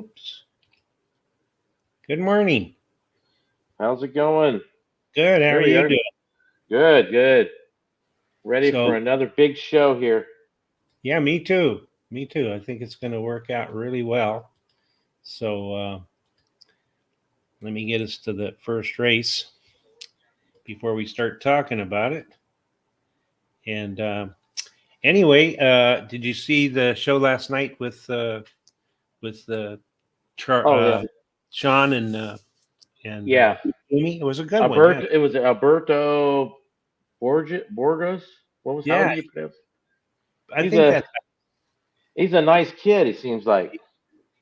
Oops. Good morning. How's it going? Good. How Here are we you are. doing? Good, good. Ready for So, another big show here. yeah, me too. Me too. I think it's going to work out really well. So, let me get us to the first race before we start talking about it. And anyway, did you see the show last night with Char- Oh yeah, Sean and yeah. Amy? It was a good one. Yeah. It was Alberto Borges. How Yeah. do you pronounce? I He's think a that he's a nice kid. He seems like.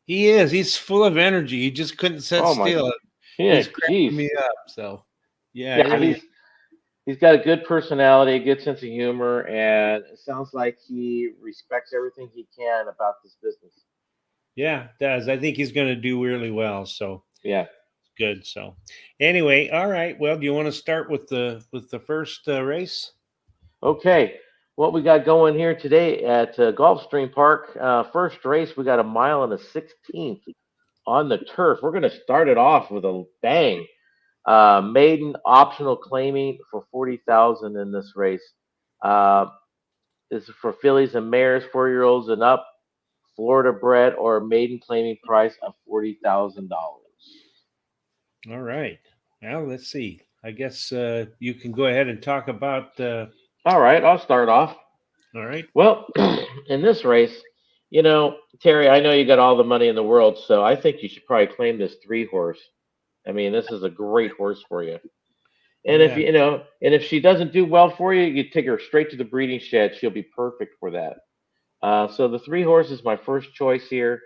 he is. He's full of energy. He just couldn't sit Oh my, still. yeah. He's cracking Jeez. me up. So, yeah, Yeah, everything. he's got a good personality, a good sense of humor, and it sounds like he respects everything he can about this business. Yeah, it does. I think he's going to do really well. So Yeah. good. So anyway, all right. Well, do you want to start with the first race? Okay, what we got going here today at Gulfstream Park? First race, we got a mile and a 16th on the turf. We're going to start it off with a bang. Maiden optional claiming for 40,000 in this race. Uh, this is for fillies and mares, 4-year-olds and up, Florida bred, or maiden claiming price of $40,000. All right. Well, let's see. I guess you can go ahead and talk about. All right, I'll start off. All right. Well, in this race, Terry, I know you got all the money in the world, so I think you should probably claim this 3 horse. I mean, this is a great horse for you. And if Yeah. you know, and if she doesn't do well for you, you take her straight to the breeding shed. She'll be perfect for that. So the 3 horse is my first choice here.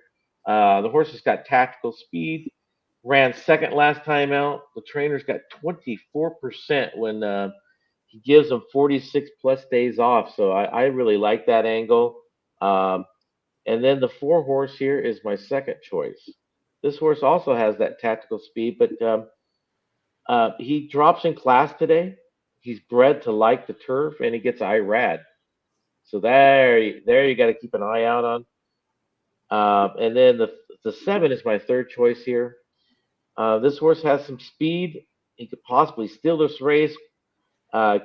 The horse has got tactical speed. Ran second last time out. The trainer's got 24% when he gives them 46 plus days off. So I really like that angle. Um, and then the 4 horse here is my second choice. This horse also has that tactical speed, but he drops in class today. He's bred to like the turf, and he gets IRAD. So there you got to keep an eye out on. And then the 7 is my third choice here. This horse has some speed. He could possibly steal this race.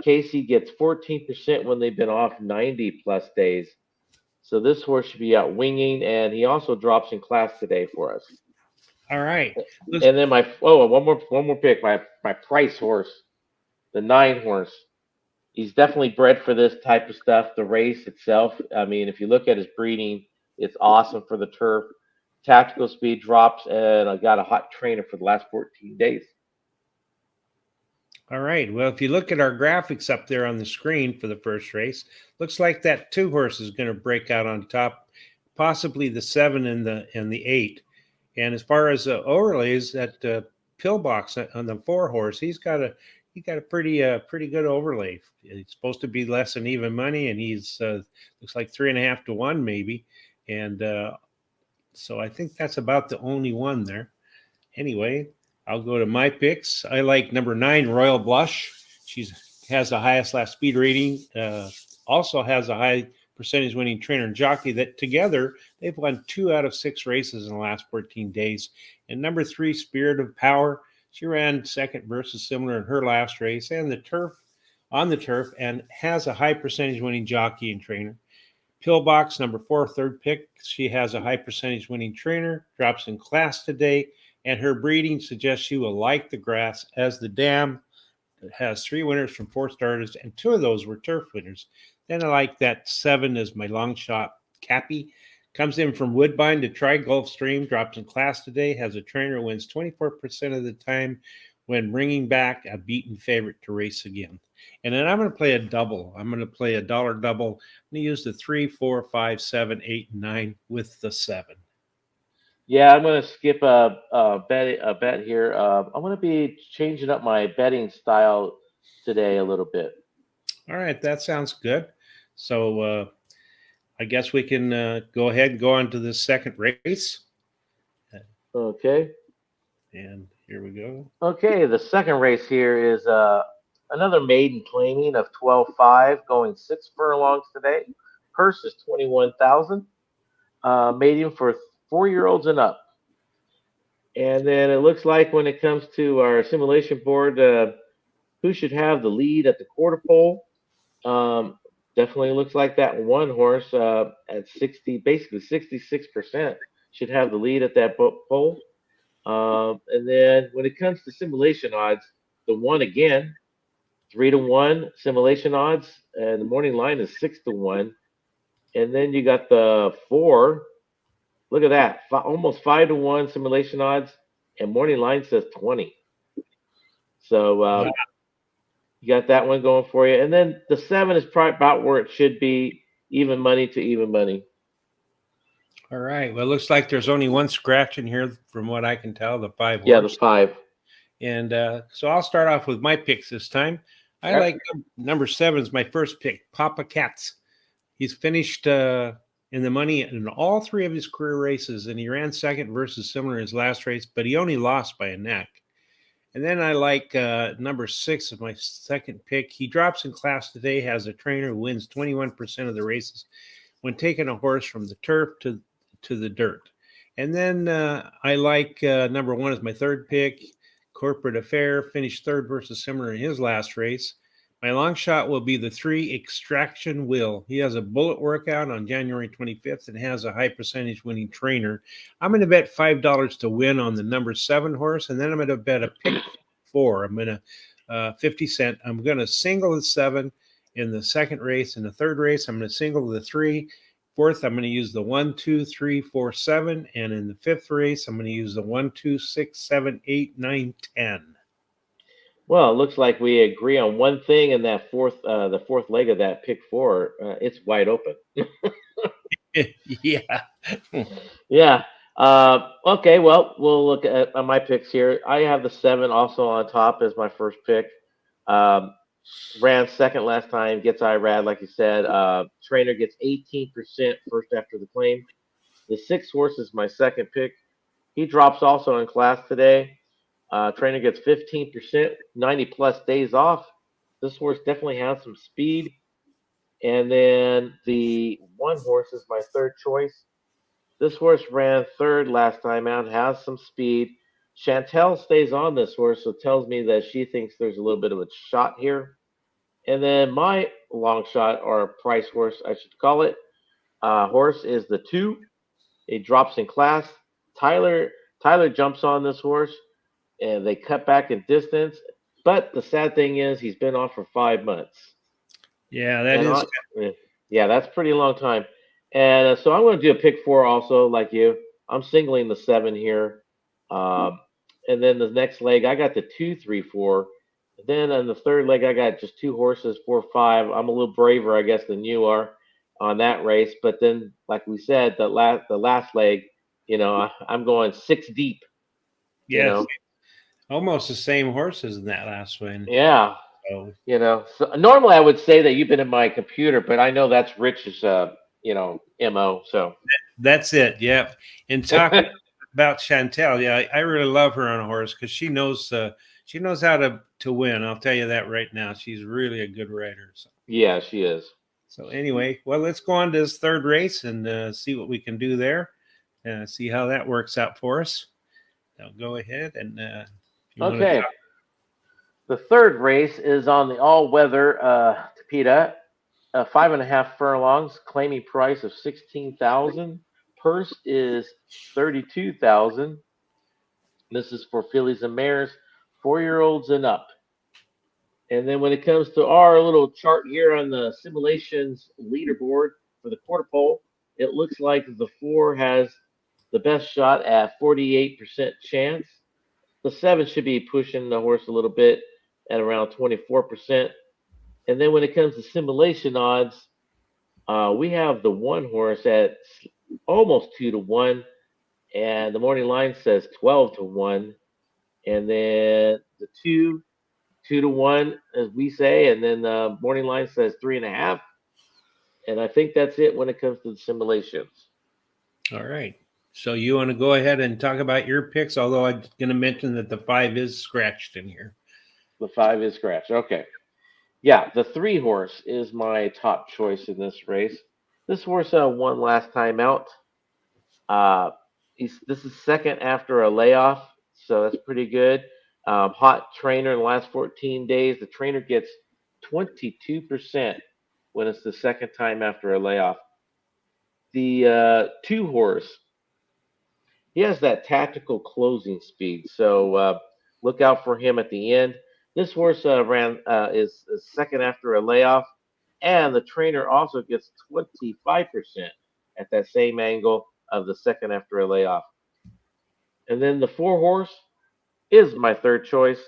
Casey gets 14% when they've been off 90 plus days. So this horse should be out winging, and he also drops in class today for us. All right. Let's, And then one more pick, my price horse, the 9 horse. He's definitely bred for this type of stuff. The race itself, I mean, if you look at his breeding, it's awesome for the turf. Tactical speed drops, and I got a hot trainer for the last 14 days. all right. Well, if you look at our graphics up there on the screen for the first race, looks like that 2 horse is going to break out on top, possibly the 7 and the 8. And as far as overlays, that pillbox on the 4 horse, he got a pretty good overlay. It's supposed to be less than even money, and he's looks like 3.5 to 1 maybe. And so I think that's about the only one there. Anyway, I'll go to my picks. I like number 9, Royal Blush. She's has the highest last speed rating. Also has a high percentage winning trainer and jockey. That together they've won 2 out of 6 races in the last 14 days. And number 3, Spirit of Power. She ran second versus similar in her last race and the turf, and has a high percentage winning jockey and trainer. Pillbox, number 4, third pick. She has a high percentage winning trainer, drops in class today, and her breeding suggests she will like the grass, as the dam has 3 winners from 4 starters, and 2 of those were turf winners. Then I like that 7 is my long shot, Cappy. Comes in from Woodbine to try Gulfstream, drops in class today, has a trainer, wins 24% of the time when bringing back a beaten favorite to race again. And then I'm going to play a double. I'm going to play a dollar double. I'm going to use the 3, 4, 5, 7, 8, 9 with the 7. Yeah, I'm going to skip a bet here. I'm going to be changing up my betting style today a little bit. All right, that sounds good. So I guess we can go ahead and go on to the second race. Okay. And here we go. Okay, the second race here is another maiden claiming of 12.5, going 6 furlongs today. Purse is 21,000. Maiden for 4-year-olds and up. And then it looks like when it comes to our simulation board, who should have the lead at the quarter pole? Um, Definitely looks like that one horse at 60, basically 66% should have the lead at that pole. And then when it comes to simulation odds, the one again, 3-1 simulation odds, and the morning line is 6-1. And then you got the four. Look at that, almost 5-1 simulation odds, and morning line says 20. So you got that one going for you. And then the seven is probably about where it should be, even money to even money. All right. Well, it looks like there's only one scratch in here, from what I can tell. The five Yeah, the horse. five. And so I'll start off with my picks this time. I Yep. like number 7 is my first pick, Papa Cats. He's finished in the money in all 3 of his career races, and he ran second versus similar in his last race, but he only lost by a neck. And then I like number 6 of my second pick. He drops in class today, has a trainer who wins 21% of the races when taking a horse from the turf to the dirt. And then I like number 1 as my third pick. Corporate Affair finished third versus similar in his last race. My long shot will be the 3 Extraction Will. He has a bullet workout on January 25th and has a high percentage winning trainer. I'm going to bet $5 to win on the number 7 horse, and then I'm going to bet a pick 4. I'm going to 50 cent. I'm going to single the 7 in the second race. In the third race, I'm going to single the 3. Fourth, I'm going to use the 1, 2, 3, 4, 7. And in the fifth race, I'm going to use the 1, 2, 6, 7, 8, 9, 10. Well, it looks like we agree on one thing in that the fourth leg of that pick 4. It's wide open. Yeah. Yeah. Okay. Well, we'll look at my picks here. I have the 7 also on top as my first pick. Um, Ran second last time, gets IRAD, like you said. Trainer gets 18% first after the claim. The 6 horse is my second pick. He drops also in class today. Trainer gets 15%, 90 plus days off. This horse definitely has some speed. And then the 1 horse is my third choice. This horse ran third last time out, has some speed. Chantel stays on this horse, so it tells me that she thinks there's a little bit of a shot here. And then my long shot, or price horse, I should call it, horse is the 2. It drops in class. Tyler Tyler jumps on this horse, and they cut back in distance. But the sad thing is, he's been off for 5 months, Yeah, that and is. yeah, that's a pretty long time. And so I'm going to do a pick 4 also, like you. I'm singling the 7 here, um, and then the next leg I got the 2, 3, 4. Then on the third leg I got just 2 horses, 4, 5. I'm a little braver, I guess, than you are on that race. But then, like we said, the last leg, I'm going 6 deep. You Yes. know, Almost the same horses in that last one. yeah. So So normally I would say that you've been in my computer, but I know that's Rich's, mo. So that's it. Yep. And talk about Chantel. Yeah, I really love her on a horse because she knows how to win. I'll tell you that right now. She's really a good rider. yeah, she is. So anyway, well, let's go on to this third race and see what we can do there. See how that works out for us. Now go ahead and if you want to Okay. The third race is on the all-weather Tapita, 5.5 furlongs, claiming price of 16,000. Purse is 32,000. This is for fillies and mares, 4-year-olds and up. And then when it comes to our little chart here on the simulations leaderboard for the quarter pole, it looks like the 4 has the best shot at 48% chance. The 7 should be pushing the horse a little bit at around 24%. And then when it comes to simulation odds, we have the 1 horse at almost 2-1, and the morning line says 12-1. And then the 2-1, as we say, and then the morning line says 3.5. And I think that's it when it comes to the simulations. All right. So you want to go ahead and talk about your picks, although I'm going to mention that the 5 is scratched in here. The 5 is scratched. Okay. Yeah, the 3 horse is my top choice in this race. This horse won last time out. This is second after a layoff, so that's pretty good. Hot trainer in the last 14 days. The trainer gets 22% when it's the second time after a layoff. The two horse, he has that tactical closing speed, so look out for him at the end. This horse is second after a layoff, and the trainer also gets 25% at that same angle of the second after a layoff. And then the four horse is my third choice.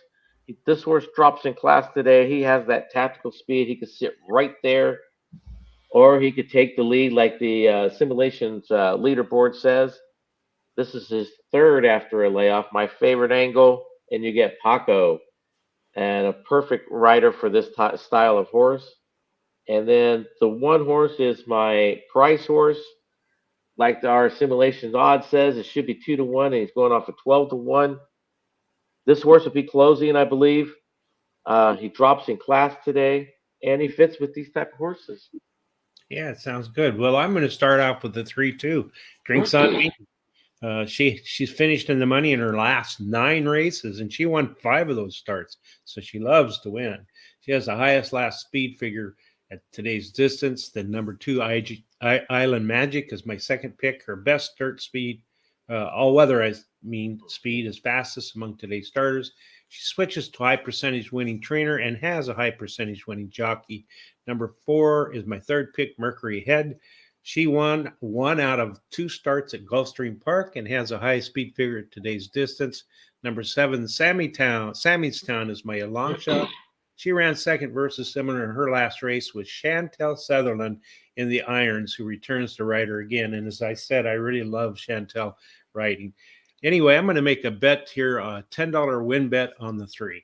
This horse drops in class today. He has that tactical speed. He could sit right there, or he could take the lead, like the simulations leaderboard says. This is his third after a layoff. My favorite angle, and you get Paco, and a perfect rider for this style of horse. And then the one horse is my price horse. Like our simulations odds says, it should be 2-1, and he's going off of 12-1. This horse will be closing, I believe. He drops in class today, and he fits with these type of horses. Yeah, it sounds good. Well, I'm going to start off with the 3-2. Drinks on me. She's finished in the money in her last 9 races, and she won 5 of those starts. So she loves to win. She has the highest last speed figure at today's distance. The number 2 Island Magic is my second pick. Her best start speed, all weather, I mean speed, is fastest among today's starters. She switches to high percentage winning trainer and has a high percentage winning jockey. Number 4 is my third pick, Mercury Head. She won 1 out of 2 starts at Gulfstream Park and has a high speed figure at today's distance. Number 7, Sammystown is my long shot. She ran second versus similar in her last race with Chantel Sutherland in the irons, who returns to ride her again. And as I said, I really love Chantel riding. Anyway, I'm going to make a bet here, a $10 win bet on the 3.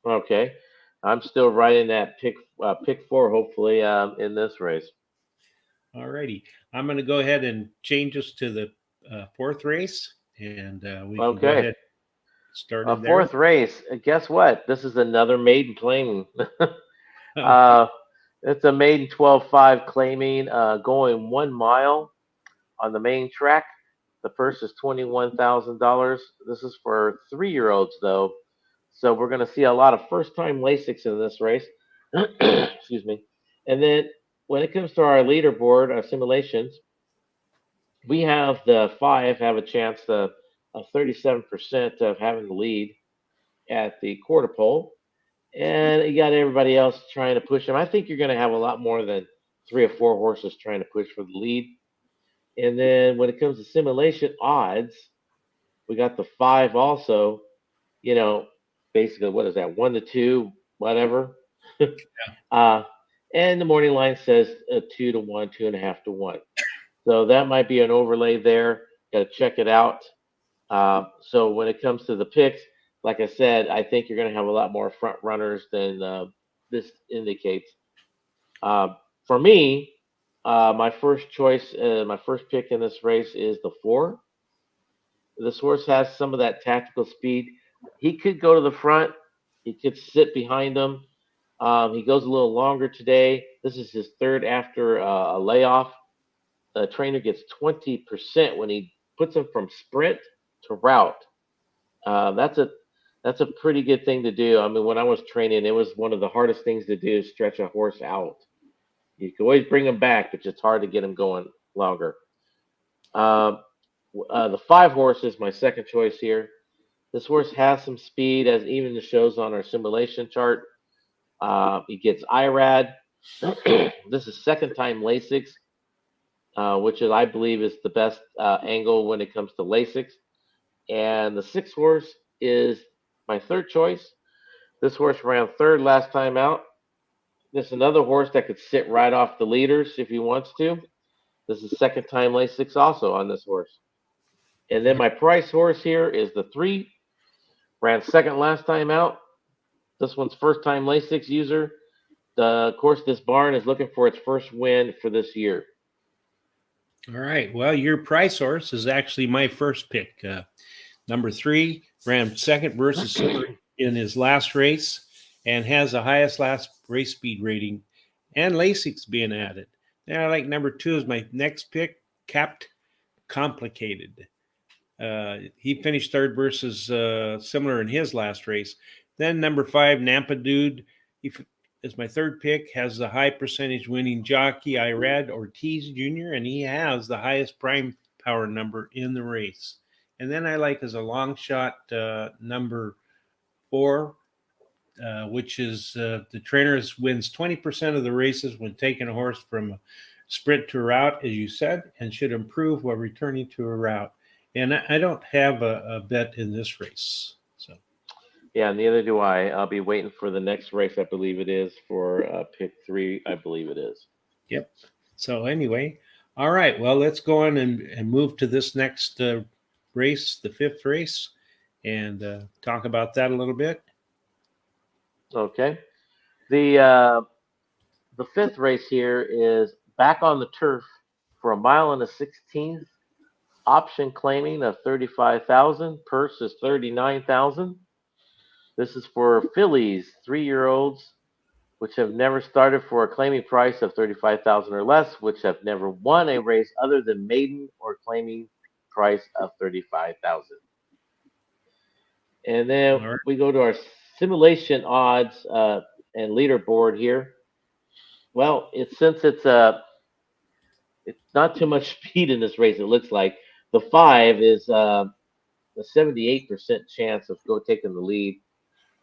Okay, I'm still riding that pick 4, hopefully, in this race. All righty. I'm going to go ahead and change us to the 4th race, and we can go ahead and start in there. 4th race. Guess what? This is another maiden claiming. It's a maiden 12-5 claiming, going 1 mile on the main track. The purse is $21,000. This is for 3-year-olds, though. So we're going to see a lot of first-time Lasix in this race. Excuse me. And then when it comes to our leaderboard, our simulations, we have the 5 have a chance of 37% of having the lead at the quarter pole. And you got everybody else trying to push them. I think you're going to have a lot more than 3 or 4 horses trying to push for the lead. And then when it comes to simulation odds, we got the 5 also, basically, what is that, 1-2, whatever. And the morning line says 2-1, 2.5-1. So that might be an overlay there. Got to check it out. So when it comes to the picks, like I said, I think you're going to have a lot more front runners than this indicates. For me, my first choice, my first pick in this race is the 4. This horse has some of that tactical speed. He could go to the front. He could sit behind him. He goes a little longer today. This is his third after a layoff. The trainer gets 20% when he puts him from sprint to route. That's a pretty good thing to do. I mean, when I was training, it was one of the hardest things to do, stretch a horse out. You can always bring him back, but it's hard to get him going longer. The 5 horse is my second choice here. This horse has some speed, as even shows on our simulation chart. He gets IRAD. This is second time Lasix, which is, I believe, is the best angle when it comes to Lasix. And the 6 horse is my third choice. This horse ran third last time out. This is another horse that could sit right off the leaders if he wants to. This is second time Lasix also on this horse. And then my price horse here is the 3. Ran second last time out. This one's first time Lasix user. Of course, this barn is looking for its first win for this year. All right. Well, your price horse is actually my first pick. Number 3 ran second versus in his last race and has the highest last race speed rating, and Lasix being added. Then I like number 2 as my next pick, Capped Complicated. He finished third versus similar in his last race. Then number 5, Nampa Dude, is my third pick, has the high percentage winning jockey Irad Ortiz Jr., and he has the highest prime power number in the race. And then I like as a long shot number 4, which is the trainer wins 20% of the races when taking a horse from a sprint to a route, as you said, and should improve while returning to a route. And I don't have a bet in this race. So, Yeah, neither do I. I'll be waiting for the next race. I believe it is for pick 3. I believe it is. yep. So, anyway, all right. Well, let's go on and move to this next race, the 5th race, and talk about that a little bit. Okay. The 5th race here is back on the turf for a mile and a 16th. Option claiming of 35,000. Purse is 39,000. This is for fillies, 3-year-olds, which have never started for a claiming price of 35,000 or less, which have never won a race other than Maiden or claiming price of 35,000. And then All right. we go to our simulation odds and leaderboard here. Well, it's not too much speed in this race. It looks like the 5 is a 78% chance of taking the lead.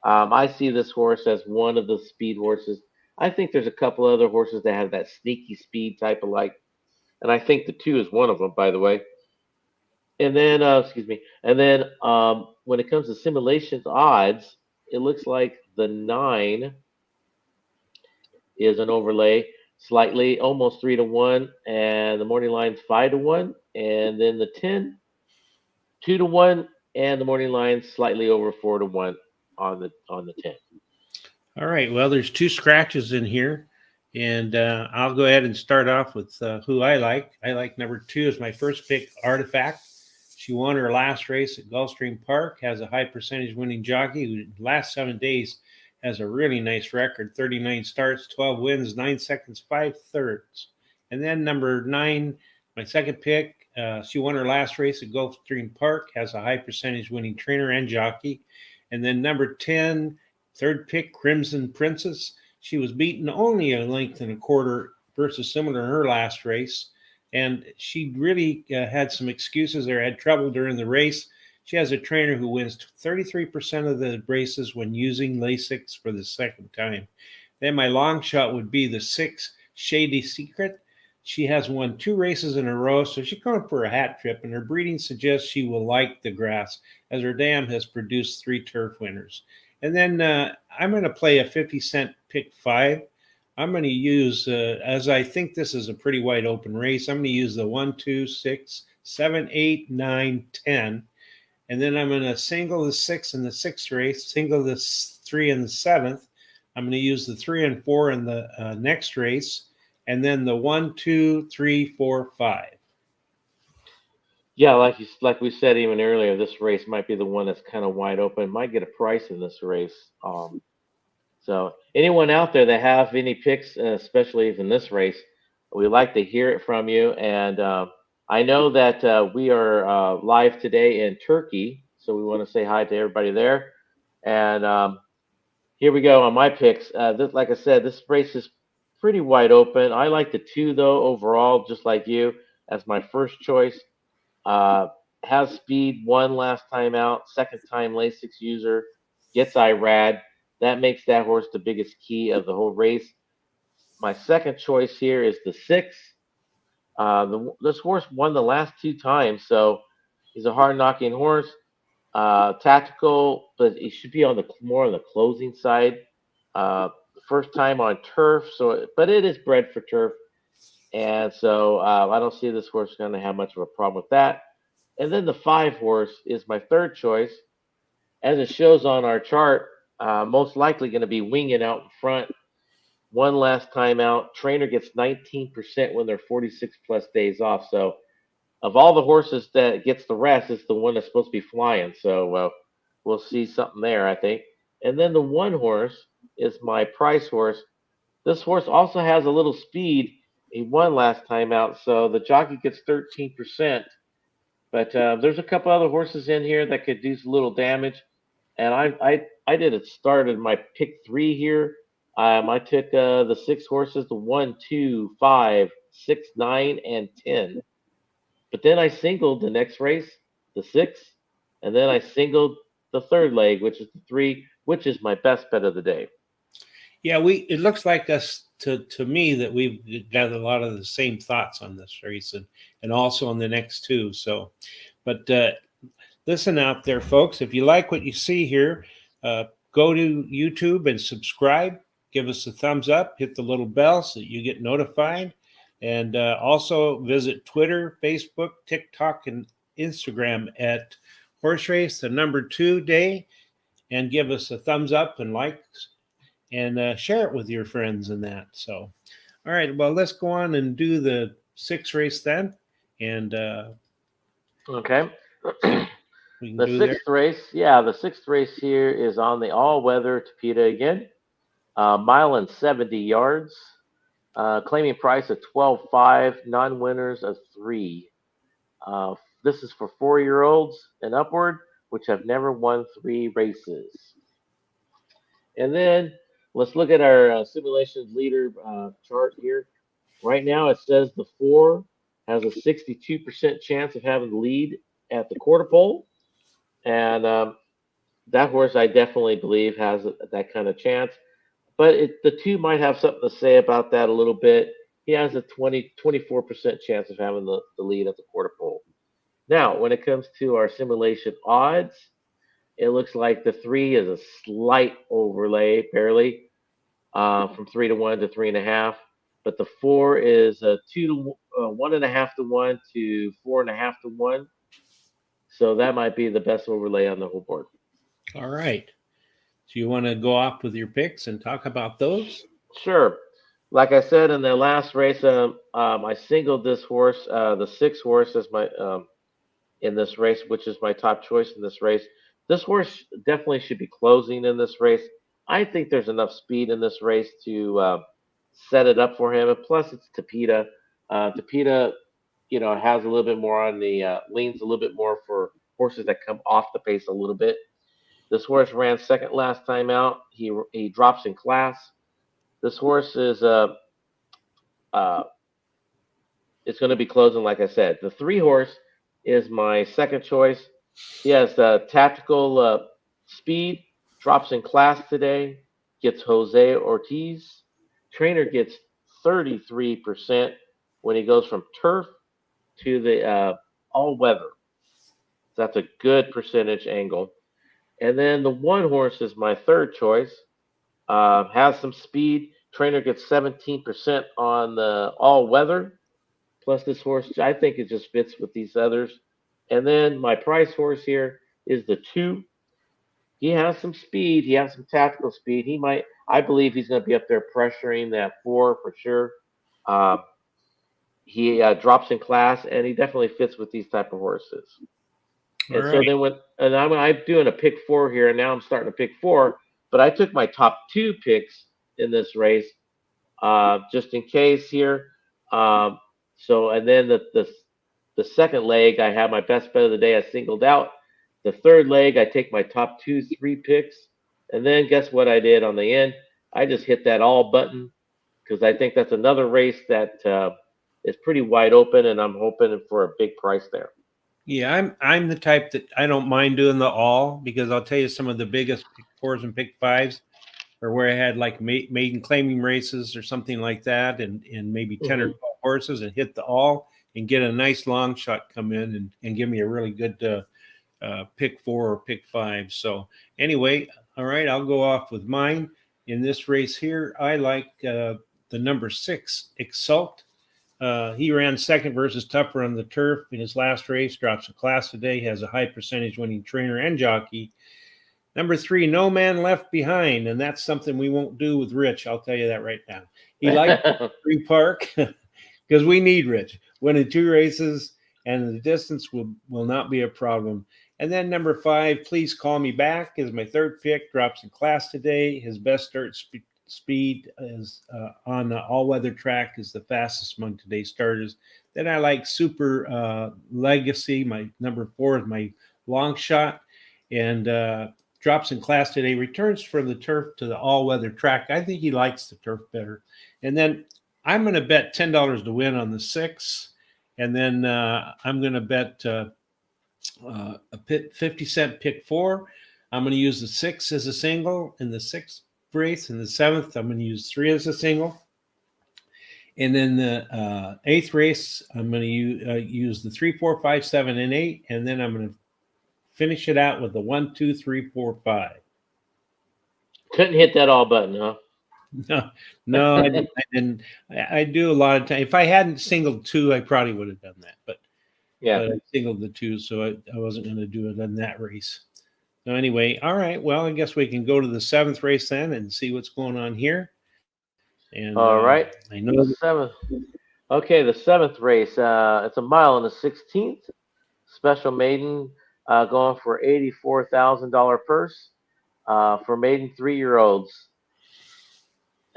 I see this horse as one of the speed horses. I think there's a couple other horses that have that sneaky speed type of like, and I think the 2 is one of them, by the way. And then, excuse me, and then when it comes to simulations odds, it looks like the 9 is an overlay, slightly almost 3-1, and the morning line's 5-1, and then the 10, 2-1, and the morning line slightly over 4-1 on the 10. All right. Well, there's 2 scratches in here, and I'll go ahead and start off with who I like. I like number 2 as my first pick, Artifact. She won her last race at Gulfstream Park, has a high percentage winning jockey who in the last 7 days has a really nice record, 39 starts, 12 wins, 9 seconds, 5 thirds. And then number 9, my second pick, she won her last race at Gulfstream Park, has a high percentage winning trainer and jockey. And then number 10, third pick, Crimson Princess. She was beaten only a length and a quarter versus similar to her last race. And she really had some excuses there, had trouble during the race. She has a trainer who wins 33% of the races when using Lasix for the second time. Then my long shot would be the 6, Shady Secret. She has won 2 races in a row, so she's going for a hat trip, and her breeding suggests she will like the grass, as her dam has produced 3 turf winners. And then I'm going to play a 50-cent pick 5. I'm going to use, as I think this is a pretty wide open race, I'm going to use the 1, 2, 6, 7, 8, 9, 10. And then I'm going to single the 6 in the 6th race, single the 3 in the 7th. I'm going to use the 3 and 4 in the next race, and then the 1, 2, 3, 4, 5. Yeah, like we said even earlier, this race might be the one that's kind of wide open. Might get a price in this race. So anyone out there that have any picks, especially in this race, we'd like to hear it from you. And I know that we are live today in Turkey, so we want to say hi to everybody there. And here we go on my picks. Like I said, this race is pretty wide open. I like the 2 though overall, just like you, as my first choice. Uh, has speed, won last time out, second time Lasix user, gets IRAD. That makes that horse the biggest key of the whole race. My second choice here is the 6. This horse won the last 2 times, so he's a hard knocking horse. Tactical, but he should be on the more on the closing side. First time on turf, but it is bred for turf, and so I don't see this horse going to have much of a problem with that. And then the 5 horse is my third choice, as it shows on our chart. Most likely going to be winging out in front. One last time out. Trainer gets 19% when they're 46 plus days off. So of all the horses that gets the rest, it's the one that's supposed to be flying. So we'll see something there, I think. And then the 1 horse is my price horse. This horse also has a little speed. He won last time out, so the jockey gets 13%. But there's a couple other horses in here that could do a little damage. And I did it. Started my pick three here. I took the six horses, the 1, 2, 5, 6, 9, and 10. But then I singled the next race, the six, and then I singled the third leg, which is the three, which is my best bet of the day. Yeah, it looks like us to me that we've got a lot of the same thoughts on this race and also on the next two. So, but listen out there, folks. If you like what you see here, go to YouTube and subscribe. Give us a thumbs up. Hit the little bell so that you get notified. And also visit Twitter, Facebook, TikTok, and Instagram at Horse Race, the number 2 day, and give us a thumbs up and likes and share it with your friends and that. So, all right, well, let's go on and do the 6th race then. And Okay. we can The do there. sixth race, yeah, the sixth race here is on the all-weather Tapitita again, mile and 70 yards, claiming price of 12.5, non-winners of 3. This is for 4-year-olds and upward, which have never won 3 races. And then let's look at our simulation leader chart here. Right now, it says the 4 has a 62% chance of having the lead at the quarter pole, and that horse I definitely believe has that kind of chance. But the 2 might have something to say about that a little bit. He has a 24% chance of having the lead at the quarter pole. Now, when it comes to our simulation odds, it looks like the 3 is a slight overlay, barely, from 3 to 1 to 3.5. But the 4 is a 1.5 to 1 to 4.5 to 1. So that might be the best overlay on the whole board. All right. So you want to go off with your picks and talk about those? Sure. Like I said in the last race, I singled this horse, the 6 horse, as my in this race, which is my top choice in this race. This horse definitely should be closing in this race. I think there's enough speed in this race to set it up for him. And plus, it's Tapitita. Tapitita, has a little bit more on the leans a little bit more for horses that come off the pace a little bit. This horse ran second last time out. He drops in class. This horse is uh, it's going to be closing, like I said. The 3 horse is my second choice. He has tactical speed, drops in class today, gets Jose Ortiz. Trainer gets 33% when he goes from turf to the all weather. That's a good percentage angle. And then the 1 horse is my third choice. Has some speed. Trainer gets 17% on the all weather. Plus, this horse, I think it just fits with these others. And then my price horse here is the 2. He has some speed. He has some tactical speed. I believe he's going to be up there pressuring that 4 for sure. Uh, he drops in class, and he definitely fits with these type of horses. All And so right. then I'm doing a pick 4 here, and now I'm starting to pick 4. But I took my top 2 picks in this race, just in case here. And then the second leg, I have my best bet of the day. I singled out. The third leg, I take my top 2, 3 picks, and then guess what I did on the end? I just hit that all button because I think that's another race that is pretty wide open, and I'm hoping for a big price there. Yeah, I'm the type that I don't mind doing the all, because I'll tell you some of the biggest pick 4s and pick 5s or where I had like maiden claiming races or something like that, and maybe 10 or Mm-hmm. 12 horses, and hit the all and get a nice long shot come in and give me a really good pick 4 or pick 5. So anyway, all right, I'll go off with mine in this race here. I like the number 6, Exalt. He ran second versus Tougher on the turf in his last race, drops a class today, has a high percentage winning trainer and jockey. Number 3, No Man Left Behind, and that's something we won't do with Rich. I'll tell you that right now. He likes Free Park because we need Rich winning 2 races, and the distance will not be a problem. And then number 5, Please Call Me Back, is my third pick. Drops in class today. His best speed is on the all-weather track is the fastest among today's starters. Then I like Super Legacy. My number 4 is my long shot, and drops in class today. Returns from the turf to the all-weather track. I think he likes the turf better. And then I'm going to bet $10 to win on the 6, and then I'm going to bet a 50-cent pick 4. I'm going to use the 6 as a single in the 6th race. In the 7th, I'm going to use 3 as a single. And then the 8th race, I'm going to use the 3, 4, 5, 7, and 8. And then I'm going to finish it out with the 1, 2, 3, 4, 5. Couldn't hit that all button, huh? No, I didn't. I do a lot of time. If I hadn't singled 2, I probably would have done that. But Yeah. I singled the 2, so I wasn't going to do it in that race. So anyway, all right. Well, I guess we can go to the 7th race then and see what's going on here. And All right. I know The 7th. Okay, the 7th race. It's a mile and a 16th. Special maiden going for $84,000 purse for maiden 3-year-olds.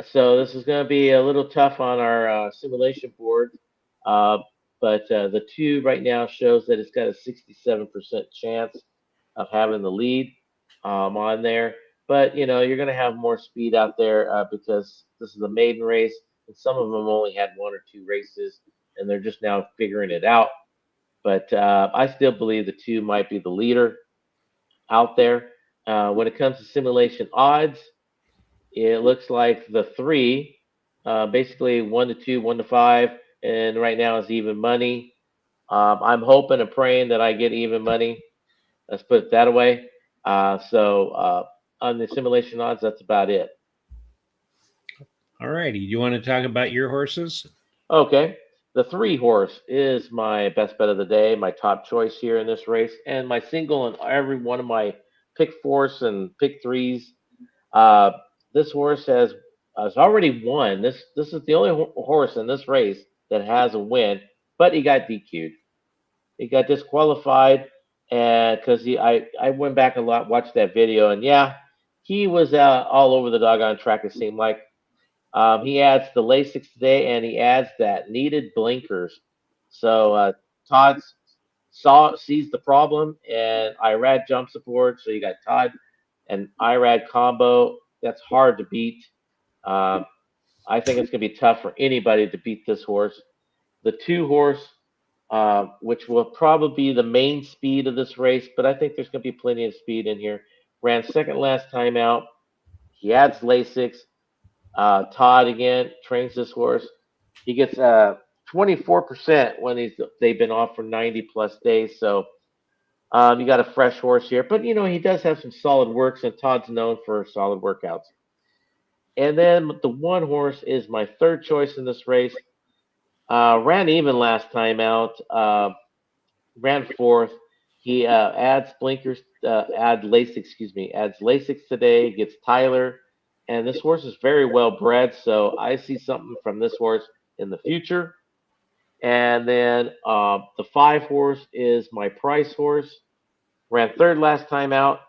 So this is going to be a little tough on our simulation board, uh, but the 2 right now shows that it's got a 67% chance of having the lead on there. But you're going to have more speed out there because this is a maiden race, and some of them only had 1 or 2 races, and they're just now figuring it out. But I still believe the 2 might be the leader out there. When it comes to simulation odds, it looks like the 3, basically 1 to 2, 1 to 5, and right now is even money. I'm hoping and praying that I get even money. Let's put it that way. So on the simulation odds, that's about it. All righty. Do you want to talk about your horses? Okay. The 3 horse is my best bet of the day, my top choice here in this race, and my single in every one of my pick 4s and pick 3s. Uh, this horse has already won. This is the only horse in this race that has a win, but he got DQ'd. He got disqualified, and because I went back a lot, watched that video, and yeah, he was all over the doggone track. It seemed like he adds the Lasix today, and he adds that needed blinkers. So Todd sees the problem, and Irad jumps aboard. So you got Todd and Irad combo. That's hard to beat. Um, I think it's going to be tough for anybody to beat this horse. The 2 horse, which will probably be the main speed of this race, but I think there's going to be plenty of speed in here. Ran second last time out. He adds Lasix. Todd again trains this horse. He gets 24% when they've been off for 90 plus days. So you got a fresh horse here, but he does have some solid works, and Todd's known for solid workouts. And then the 1 horse is my 3rd choice in this race. Ran even last time out. Ran 4th. He adds blinkers. Adds Lasix today. Gets Tyler, and this horse is very well bred. So I see something from this horse in the future. And then the 5 horse is my price horse. Ran 3rd last time out.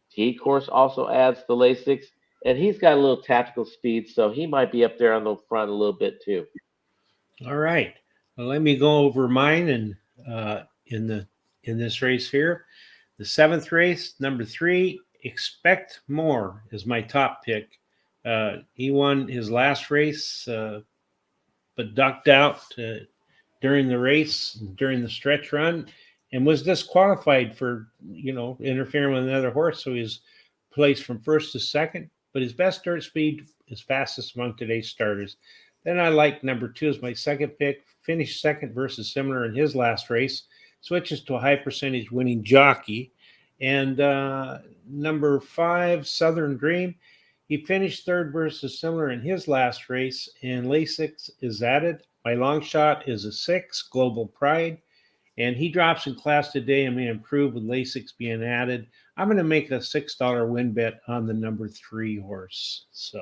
He, of course, also adds the Lasix, and he's got a little tactical speed, so he might be up there on the front a little bit too. All right. Well, let me go over mine and in this race here. The 7th race, number 3, Expect More is my top pick. He won his last race, but ducked out during the race, during the stretch run, and was disqualified for interfering with another horse. So he was placed from 1st to 2nd. But his best dirt speed is fastest among today's starters. Then I like number 2 as my 2nd pick. Finished 2nd versus similar in his last race. Switches to a high percentage winning jockey. And number 5, Southern Dream. He finished 3rd versus similar in his last race, and Lasix is added. My long shot is a 6, Global Pride, and he drops in class today and may improve with Lasix being added. I'm going to make a $6 win bet on the number 3 horse. So,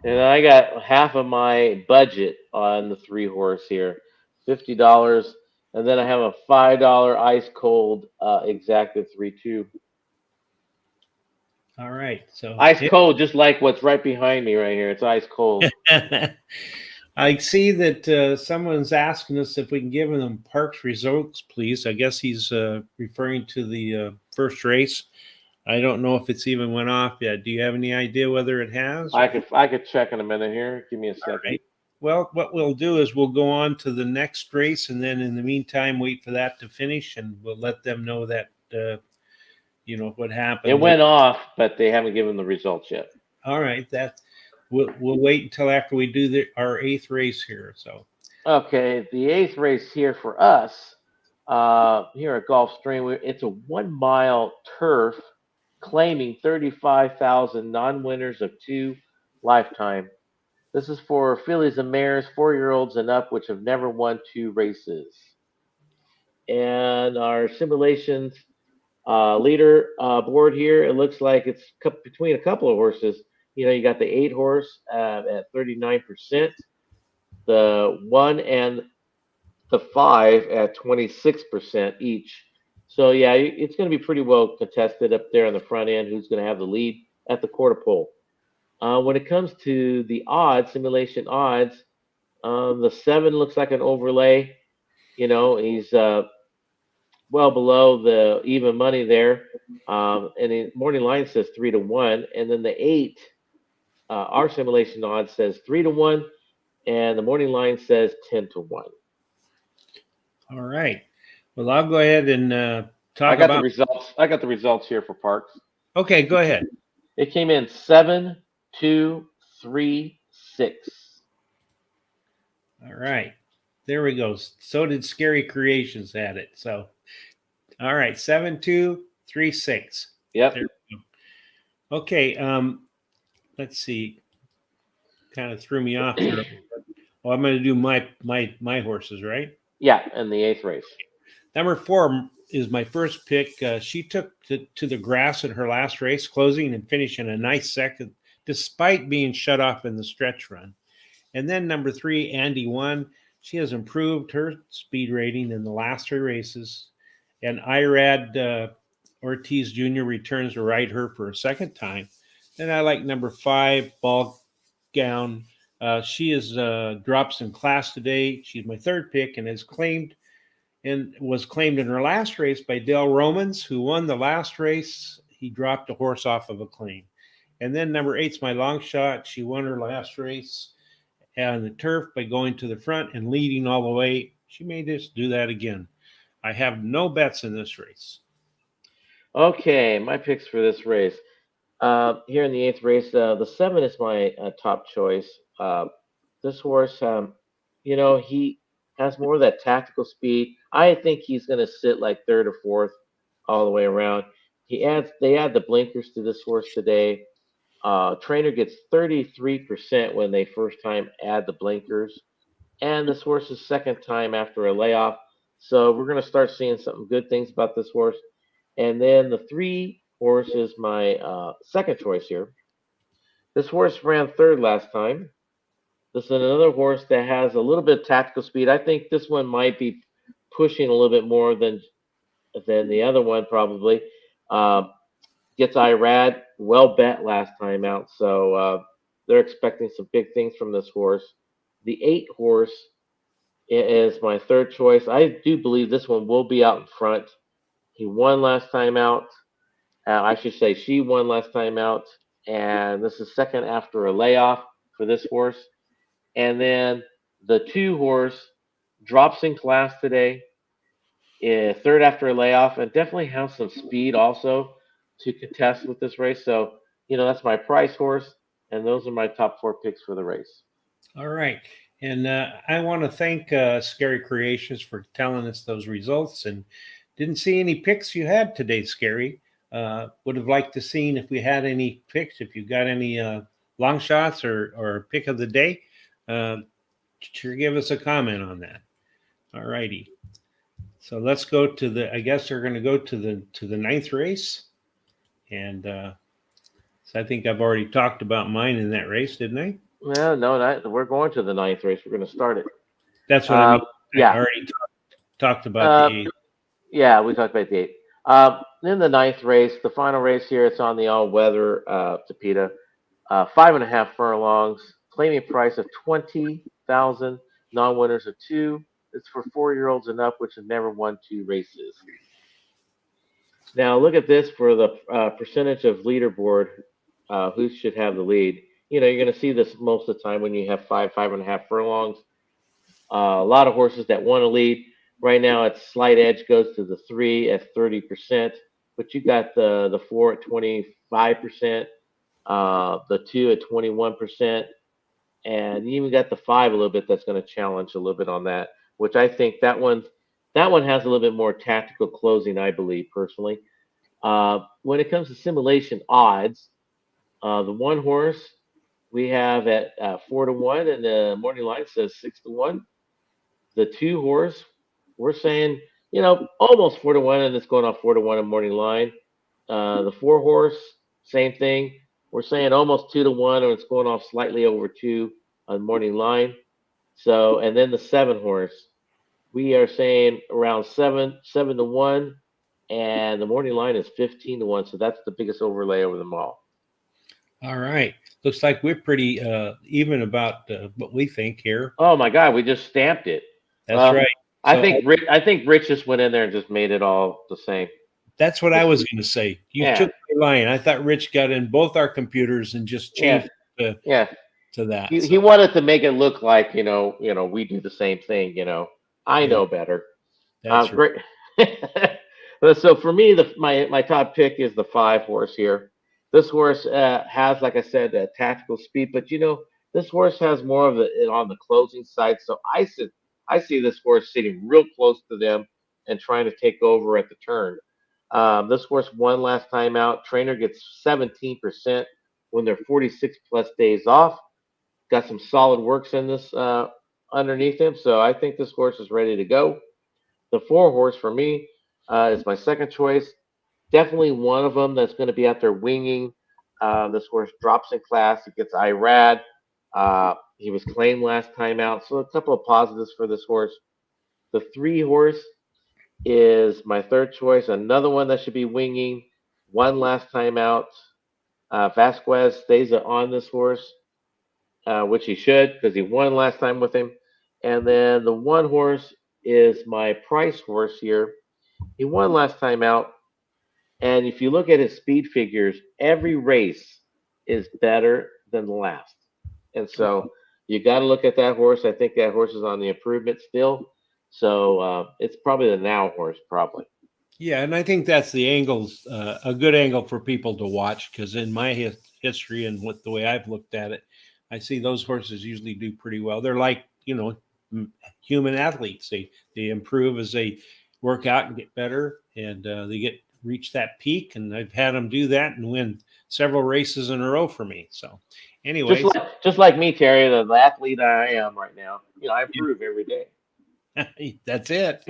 and I got half of my budget on the 3 horse here, $50, and then I have a $5 ice cold exacted 3-2. All right. So Ice cold, just like what's right behind me right here. It's ice cold. I see that someone's asking us if we can give them Parks results, please. I guess he's referring to the first race. I don't know if it's even went off yet. Do you have any idea whether it has? I could check in a minute here. Give me a All second. right. Well, what we'll do is we'll go on to the next race, and then in the meantime, wait for that to finish, and we'll let them know that what It happened. went off, but they haven't given the results yet. All right, that we'll wait until after we do our eighth race here. So Okay, the eighth race here for us, here at Gulfstream, it's a 1 mile turf claiming 35,000 non-winners of 2 lifetime. This is for fillies and mares, 4-year-olds and up, which have never won 2 races. And our simulations leader board here, it looks like it's between a couple of horses. You got the 8 horse at 39%, the 1 and the 5 at 26% each. So yeah, it's going to be pretty well contested up there on the front end. Who's going to have the lead at the quarter pole? When it comes to the odds, simulation odds, the 7 looks like an overlay. He's well below the even money there. And the morning line says 3-1, and then the 8, our simulation odds says 3-1, and the morning line says 10-1. all right. Well, I'll go ahead and talk I got about. the results. I got the results here for Parks. Okay, go ahead. It came in 7, 2, 3, 6. All right, there we go. So did Scary Creations had it. So, all right, 7-2-3-6. Yep. There we go. Okay. Let's see. Kind of threw me off there. Well, I'm going to do my horses, right? Yeah, in the 8th race. Number 4 is my first pick. She took to the grass in her last race, closing and finishing a nice second, despite being shut off in the stretch run. And then number 3, Andy One. She has improved her speed rating in the last 3 races. And Irad Ortiz Jr. returns to ride her for a second time. Then I like number 5, Ball Gown. She is dropped some class today. She's my third pick and was claimed in her last race by Dale Romans, who won the last race. He dropped a horse off of a claim. And then number 8's my long shot. She won her last race on the turf by going to the front and leading all the way. She may just do that again. I have no bets in this race. Okay, my picks for this race. Here in the 8th race, the 7 is my top choice. This horse, he has more of that tactical speed. I think he's going to sit like 3rd or 4th all the way around. They add the blinkers to this horse today. Trainer gets 33% when they first time add the blinkers, and this horse's second time after a layoff. So we're going to start seeing some good things about this horse. And then the 3 horse is my second choice here. This horse ran 3rd last time. This is another horse that has a little bit of tactical speed. I think this one might be pushing a little bit more than the other one probably. Gets Irad well bet last time out, so they're expecting some big things from this horse. The 8 horse is my third choice. I do believe this one will be out in front. He won last time out. I should say she won last time out, and this is second after a layoff for this horse. And then the 2 horse drops in class today, third after a layoff, and definitely has some speed also to contest with this race. So, that's my price horse, and those are my top 4 picks for the race. All right. And I want to thank Scary Creations for telling us those results. And didn't see any picks you had today, Scary. Would have liked to seen if we had any picks, if you got any long shots or pick of the day. Sure, give us a comment on that. All righty. So let's go to I guess they're going to go to the 9th race. And so I think I've already talked about mine in that race, didn't I? Well, no, we're going to the 9th race. We're going to start it. That's what I mean. Yeah. I already talked about the 8th. Yeah, we talked about the 8th. then the ninth race, the final race here, it's on the all-weather Tapita, 5.5 furlongs, claiming price of 20,000, non-winners of 2. It's for 4-year-olds and up, which have never won 2 races. Now look at this for the percentage of leaderboard. Who should have the lead? You're going to see this most of the time when you have 5.5 furlongs. A lot of horses that want to lead. Right now, its slight edge goes to the 3 at 30%, but you got the 4 at 25%, the 2 at 21%, and you even got the 5 a little bit. That's going to challenge a little bit on that, which I think that one has a little bit more tactical closing, I believe personally. When it comes to simulation odds, the one horse we have at 4-1, and the morning line says 6-1. The 2 horse, we're saying, almost 4-1, and it's going off 4-1 in morning line. The 4 horse, same thing. We're saying almost 2-1, and it's going off slightly over 2 on morning line. So, and then the 7 horse, we are saying around 7-1, and the morning line is 15-1. So that's the biggest overlay over them all. All right. Looks like we're pretty even about what we think here. Oh my God, we just stamped it. That's right. I think Rich just went in there and just made it all the same. That's what I was going to say. You took my line. I thought Rich got in both our computers and just changed to that. He wanted to make it look like we do the same thing. I know better. That's great. So for me, my top pick is the 5 horse here. This horse has, like I said, tactical speed, but this horse has more of it on the closing side. So I see this horse sitting real close to them and trying to take over at the turn. This horse won last time out. Trainer gets 17% when they're 46 plus days off. Got some solid works in this underneath him. So I think this horse is ready to go. The 4 horse for me is my second choice. Definitely one of them that's going to be out there winging. This horse drops in class. He gets IRAD. He was claimed last time out. So a couple of positives for this horse. The 3 horse is my third choice. Another one that should be winging. One last time out. Vasquez stays on this horse, which he should because he won last time with him. And then the 1 horse is my price horse here. He won last time out. And if you look at his speed figures, every race is better than the last. And so you got to look at that horse. I think that horse is on the improvement still. So it's probably the now horse, probably. Yeah, and I think that's the angles, a good angle for people to watch because in my history and the way I've looked at it, I see those horses usually do pretty well. They're like, human athletes. They improve as they work out and get better, and they reach that peak. And I've had them do that and win several races in a row for me. So, anyway, just like me, Terry, the athlete I am right now, I improve every day. That's it.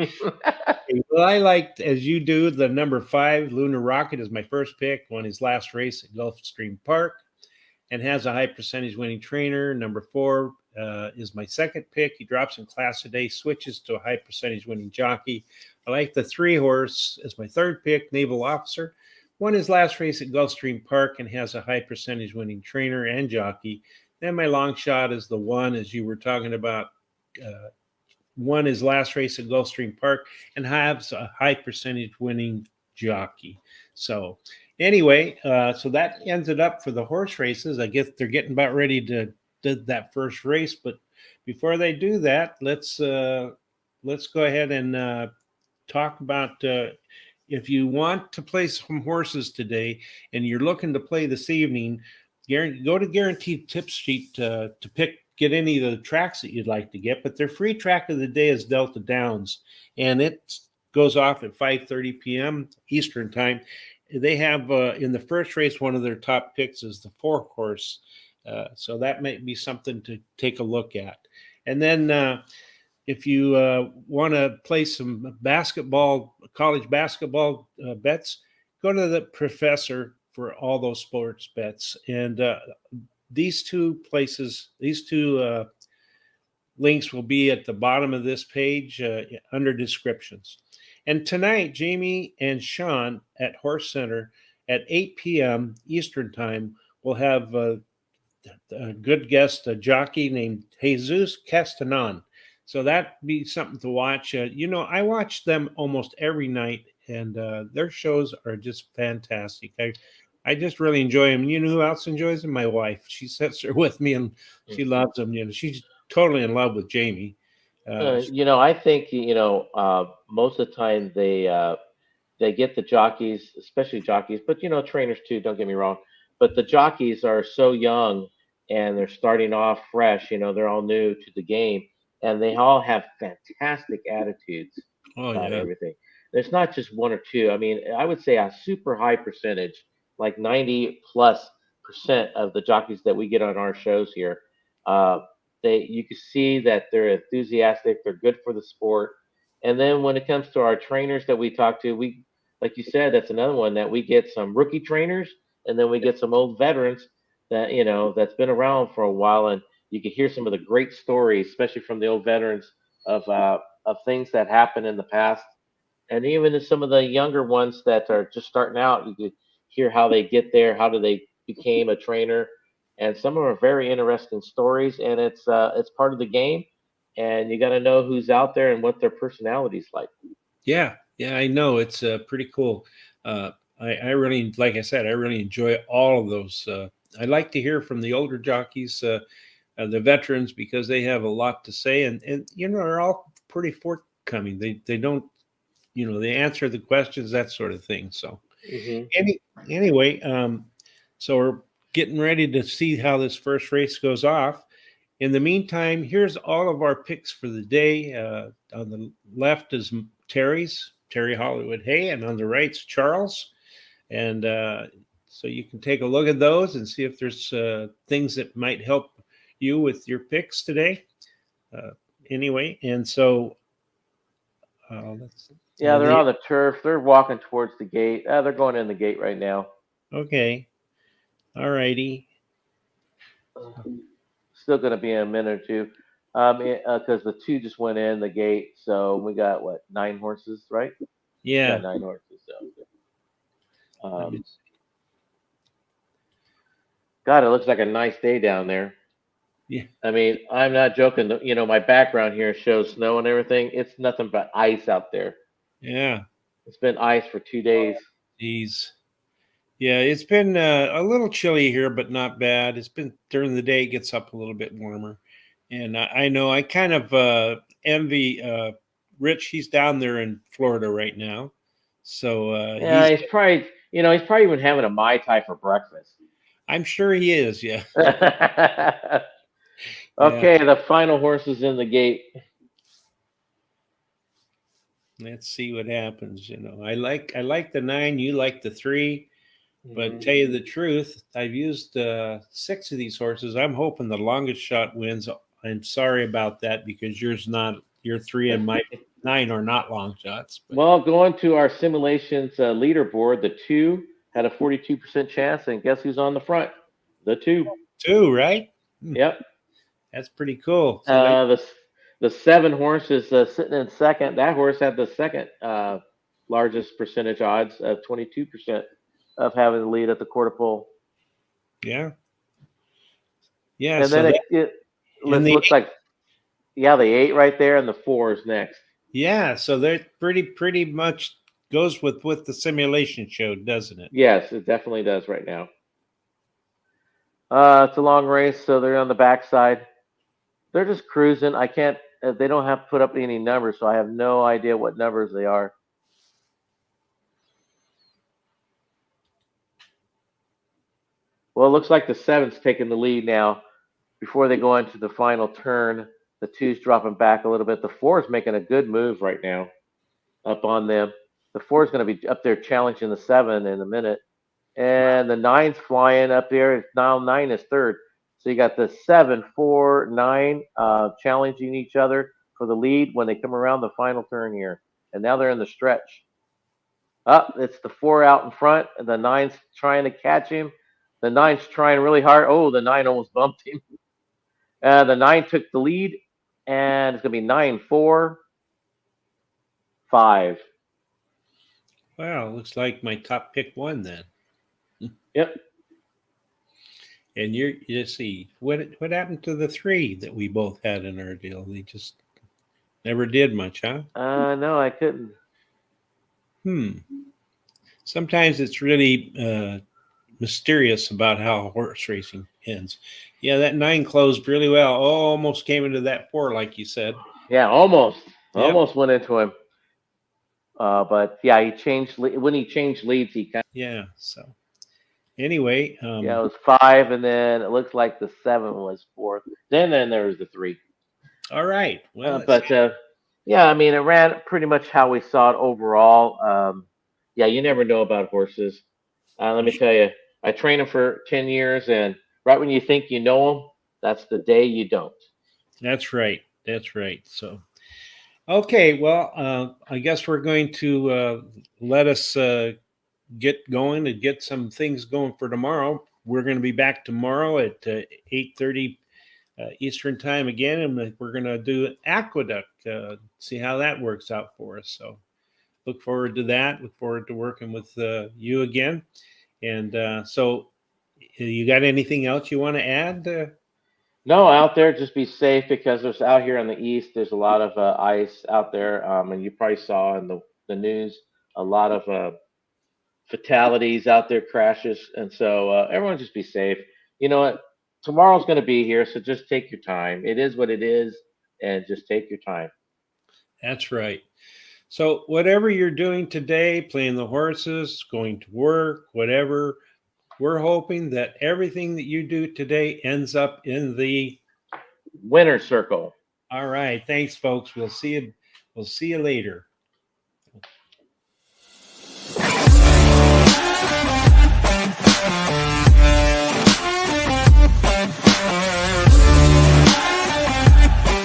Well, I liked, as you do, the number 5 Lunar Rocket is my first pick. Won his last race at Gulfstream Park and has a high percentage winning trainer. Number 4 is my second pick. He drops in class today, switches to a high percentage winning jockey. I like the 3 horse as my third pick, Naval Officer. Won his last race at Gulfstream Park and has a high percentage winning trainer and jockey. Then my long shot is the 1, as you were talking about, won his last race at Gulfstream Park and has a high percentage winning jockey. So anyway, so that ends it up for the horse races. I guess they're getting about ready to do that first race, but before they do that, let's go ahead and talk about if you want to play some horses today and you're looking to play this evening, go to Guaranteed Tip Sheet to get any of the tracks that you'd like to get, but their free track of the day is Delta Downs, and it goes off at 5:30 p.m. Eastern time. They have in the first race, one of their top picks is the 4 horse, so that might be something to take a look at. And then if you want to play some college basketball bets, go to the Professor for all those sports bets. And these 2 links will be at the bottom of this page under descriptions. And tonight, Jamie and Sean at Horse Center at 8 p.m. Eastern Time will have a good guest, a jockey named Jesus Castanon. So that'd be something to watch. I watch them almost every night, and their shows are just fantastic. I just really enjoy them. You know who else enjoys them? My wife. She sits there with me, and she loves them. She's totally in love with Jamie. I think most of the time they get the jockeys, especially jockeys, but trainers too. Don't get me wrong, but the jockeys are so young and they're starting off fresh. They're all new to the game, and they all have fantastic attitudes Oh about yeah, everything. There's not just one or two. I mean, I would say a super high percentage, like 90+% of the jockeys that we get on our shows here. Uh, you can see that they're enthusiastic. They're good for the sport. And then when it comes to our trainers that we talk to, like you said, that's another one that we get some rookie trainers, and then we get some old veterans that that's been around for a while, and you can hear some of the great stories, especially from the old veterans of things that happened in the past, and even in some of the younger ones that are just starting out, you could hear how they get there, how do they became a trainer, and some of them are very interesting stories, and it's part of the game, and you got to know who's out there and what their personality's like. yeah, yeah. I know it's pretty cool. I really, like I said, I really enjoy all of those. I like to hear from the older jockeys, the veterans, because they have a lot to say, and they're all pretty forthcoming. They don't, they answer the questions, that sort of thing. So Hmm. any anyway, so we're getting ready to see how this first race goes off. In the meantime, here's all of our picks for the day. On the left is Terry Hollywood Hay, and on the right's Charles. And so you can take a look at those and see if there's things that might help you with your picks today. Uh, anyway, and so let's Yeah, they're the on the turf. They're walking towards the gate. They're going in the gate right now. okay, all righty, Still going to be in a minute or two, because the two just went in the gate. So we got what, 9 horses, right? Yeah, yeah. 9 horses. So, Let me God, it looks like a nice day down there. yeah, I mean, I'm not joking. My background here shows snow and everything. It's nothing but ice out there. yeah. It's been ice for 2 days. These. Yeah, it's been a little chilly here, but not bad. It's been during the day, it gets up a little bit warmer. And I know I kind of envy Rich. He's down there in Florida right now. So Yeah, he's probably even having a mai tai for breakfast. I'm sure he is. Yeah. Yeah. Okay, the final horse is in the gate. Let's see what happens. I like the 9. You like the 3. But Mhm. tell you the truth, I've used 6 of these horses. I'm hoping the longest shot wins. I'm sorry about that because yours not. Your 3 and my 9 are not long shots. But Well, going to our simulations leaderboard, the two had a 42% chance, and guess who's on the front? The two. 2, right? Hmm, Yep. that's pretty cool. So they, The 7 horse is sitting in second. That horse had the second largest percentage odds of 22% of having the lead at the quarter pole. yeah, yeah. And So then that it and the looks like, yeah, the 8 right there, and the 4 is next. yeah. So that pretty much goes with what the simulation showed, doesn't it? Yes, it definitely does right now. It's a long race, so they're on the backside. They're just cruising. I can't. They don't have to put up any numbers, so I have no idea what numbers they are. Well, it looks like the 7's taking the lead now. Before they go into the final turn, the 2's dropping back a little bit. The 4's making a good move right now up on them. The 4's going to be up there challenging the 7 in a minute. And the 9's flying up there. Now 9 is third. So you got the 7, 4, 9 challenging each other for the lead when they come around the final turn here. And now they're in the stretch. Up, it's the 4 out in front, and the 9's trying to catch him. The 9's trying really hard. Oh, the 9 almost bumped him. The 9 took the lead, and it's going to be 9, 4, 5. Well, looks like my top pick won then. Yep. And you see what happened to the three that we both had in our deal? They just never did much, huh? No, I couldn't. Hmm. Sometimes it's really mysterious about how horse racing ends. Yeah, that 9 closed really well. Oh, almost came into that 4, like you said. Yeah, almost, Yep. almost went into him. But yeah, he changed when he changed leads. He kind Yeah. So anyway, yeah, it was five, and then it looks like the seven was fourth. Then there was the three. all right. Well, let's But yeah, I mean, it ran pretty much how we saw it overall. Yeah, you never know about horses. Let me see. tell you, I trained them for 10 years, and right when you think you know them, that's the day you don't. That's right. That's right. So okay. Well, I guess we're going to let us get going and get some things going for tomorrow. We're going to be back tomorrow at 8:30 Eastern time again, and we're going to do aqueduct. See how that works out for us. So look forward to that. Look forward to working with you again. And so, you got anything else you want to add? No, out there, just be safe because there's out here on the east. There's a lot of ice out there, and you probably saw in the news a lot of fatalities out there, crashes, and so everyone just be safe. You know what? Tomorrow's going to be here, so just take your time. It is what it is, and just take your time. That's right. So, whatever you're doing today, playing the horses, going to work, whatever, we're hoping that everything that you do today ends up in the. Winner circle. All right. Thanks, folks. We'll see you. We'll see you later.